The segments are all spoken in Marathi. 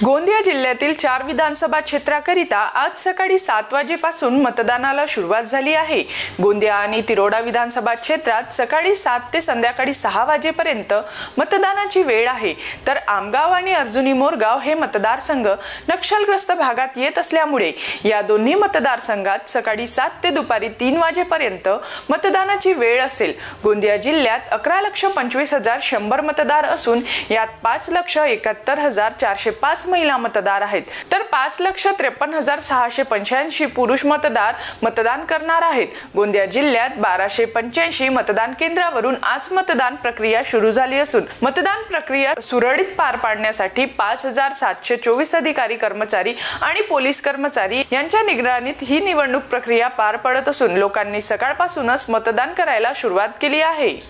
गोंदिया जिल्ह्यातील 4 विधानसभा क्षेत्राकरिता आज सकाळी 7 वाजेपासून मतदानाला सुरुवात झाली आहे। गोंदिया आणि तिरोडा विधानसभा क्षेत्रात सकाळी 7 ते संध्याकाळी 6 वाजेपर्यंत मतदानाची वेळ आहे, तर आमगाव आणि अर्जुनी मोरगाव हे मतदारसंघ नक्षलग्रस्त भागात येत असल्यामुळे या दोन्ही मतदारसंघात सकाळी 7 ते दुपारी 3 वाजेपर्यंत मतदानाची वेळ असेल। गोंदिया जिल्ह्यात 11,25,100 मतदार असून यात 5,71,405 महिला मतदार आहेत, तर 5,53,685 पुरुष मतदार मतदान करणार आहेत। गोंदिया जिल्ह्यात 1285 मतदान केंद्रावरून आज मतदान प्रक्रिया सुरू झाली असून मतदान प्रक्रिया सुरळीत पार पाडण्यासाठी 5,724 अधिकारी कर्मचारी आणि पोलीस कर्मचारी यांच्या निगराणीत ही निवडणूक प्रक्रिया पार पडत असून लोकांनी सकाळपासूनच मतदान करायला सुरुवात केली आहे।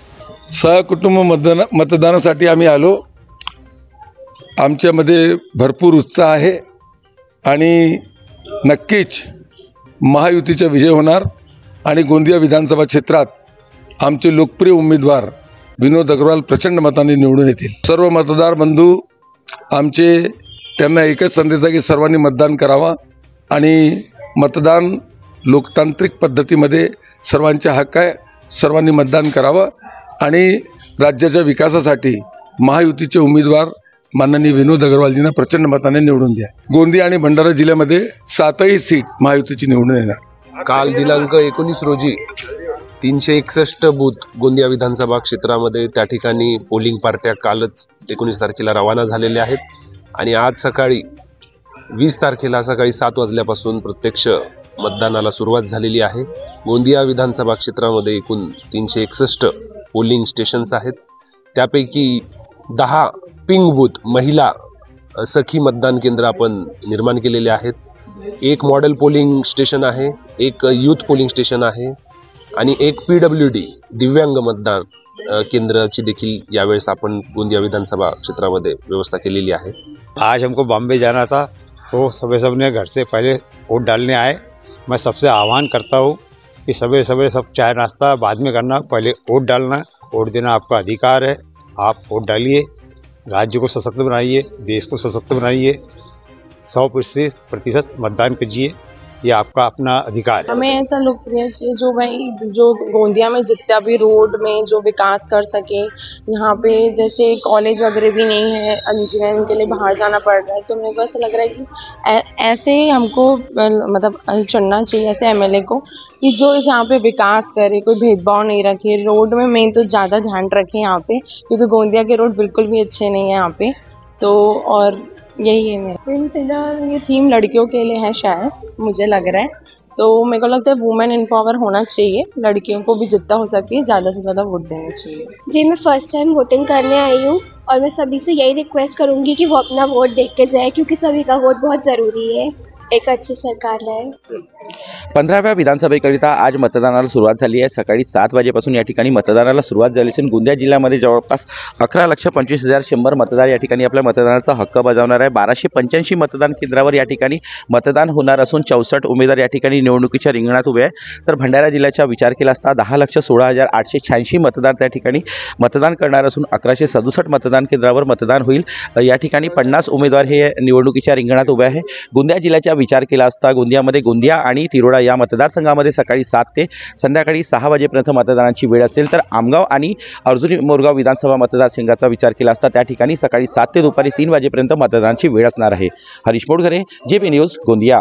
सहकुटुंब मतदानासाठी आम्ही आलो। आमच्यामध्ये भरपूर उत्साह आहे आणि नक्कीच महायुतीचा विजय होणार आणि गोंदिया विधानसभा क्षेत्रात आमचे लोकप्रिय उमेदवार विनोद अग्रवाल प्रचंड मताने निवडून येतील। सर्व मतदार बंधू आमचे त्यांना एकच संदेश आहे की सर्वांनी मतदान करावा आणि मतदान लोकतांत्रिक पद्धतीमध्ये सर्वांचा हक्क आहे, सर्वांनी मतदान करावं आणि राज्याच्या विकासासाठी महायुतीचे उमेदवार माननीय विनोद अग्रवालजींना प्रचंड मताने निवडून द्या। गोंदिया आणि भंडारा जिल्ह्यामध्ये 7ही सीट महायुतीची निवडून येणार। काल दिनांक 19 रोजी 361 बूथ गोंदिया विधानसभा क्षेत्रामध्ये त्या ठिकाणी पोलिंग पार्ट्या कालच 19 तारखेला रवाना झालेल्या आहेत आणि आज सकाळी 20 तारखेला सकाळी 7 वाजल्यापासून प्रत्यक्ष मतदानाला सुरुवात झालेली आहे। गोंदिया विधानसभा क्षेत्रामध्ये एकूण 361 पोलिंग स्टेशन्स आहेत, त्यापैकी 10 पिंक बूथ महिला सखी मतदान केंद्र आपण निर्माण केलेले आहेत। एक मॉडेल पोलिंग स्टेशन आहे, एक यूथ पोलिंग स्टेशन आहे आणि एक PWD दिव्यांग मतदान केंद्राची देखील यावेळेस आपण गोंदिया विधानसभा क्षेत्रामध्ये व्यवस्था केलेली आहे। आज हमको बॉम्बे जाना था तो सबने घर से पहले वोट डालने आए। मैं सबसे आह्वान करता हूँ कि सबे सब चाय नाश्ता बाद में करना, पहले वोट डालना। वोट देना आपका अधिकार है, आप वोट डालिए, राज्य को सशक्त बनाइए, देश को सशक्त बनाइए, 100% मतदान कीजिए, ये आपका अपना अधिकार है। हमें ऐसा लोकप्रिय चाहिए जो गोंदिया में जितना भी रोड में जो विकास कर सके। यहाँ पे जैसे कॉलेज वगैरह भी नहीं है, इंजीनियरिंग के लिए बाहर जाना पड़ रहा है, तो मेरे को ऐसा लग रहा है कि ऐसे हमको मतलब चुनना चाहिए ऐसे MLA को कि जो इस यहाँ पे विकास करे, कोई भेदभाव नहीं रखे। रोड में मेन तो ज़्यादा ध्यान रखें यहाँ पे, क्योंकि गोंदिया के रोड बिल्कुल भी अच्छे नहीं है यहाँ पे। तो और यही है मेरा ये थीम लड़कियों के लिए है शायद, मुझे लग रहा है। तो मेरे को लगता है वुमेन एम्पावर होना चाहिए, लड़कियों को भी जितना हो सके ज़्यादा से ज़्यादा वोट देना चाहिए। जी, मैं फर्स्ट टाइम वोटिंग करने आई हूँ और मैं सभी से यही रिक्वेस्ट करूँगी कि वो अपना वोट देख के जाए, क्योंकि सभी का वोट बहुत ज़रूरी है एक अच्छी सरकार है। 15व्या विधानसभेकरिता आज मतदानाला सुरुवात झाली आहे। सकाळी 7 वाजेपासून या ठिकाणी मतदानाला सुरुवात झाली असून गोंदिया जिल्ह्यामध्ये जवळपास 11,25,100 मतदार या ठिकाणी आपल्या मतदानाचा हक्क बजावणार आहे। 1285 मतदान केंद्रावर या ठिकाणी मतदान होणार असून 64 उमेदवार या ठिकाणी निवडणुकीच्या रिंगणात उभे आहेत, तर भंडारा जिल्ह्याचा विचार केला असता 10,16,886 मतदार त्या ठिकाणी मतदान करणार असून 1167 मतदान केंद्रावर मतदान होईल। या ठिकाणी 50 उमेदवार हे निवडणुकीच्या रिंगणात उभे आहे। गोंदिया जिल्ह्याचा विचार केला असता गोंदियामध्ये गोंदिया आणि तिरोडा या मतदारसंघामध्ये सकाळी 7 ते संध्याकाळी 6 वाजेपर्यंत मतदानाची वेळ असेल, तर आमगाव आणि अर्जुनी मोरगाव विधानसभा मतदारसंघाचा विचार केला असता त्या ठिकाणी सकाळी 7 ते दुपारी 3 वाजेपर्यंत मतदानाची वेळ असणार आहे। Harish Modghare, JB news, Gondia.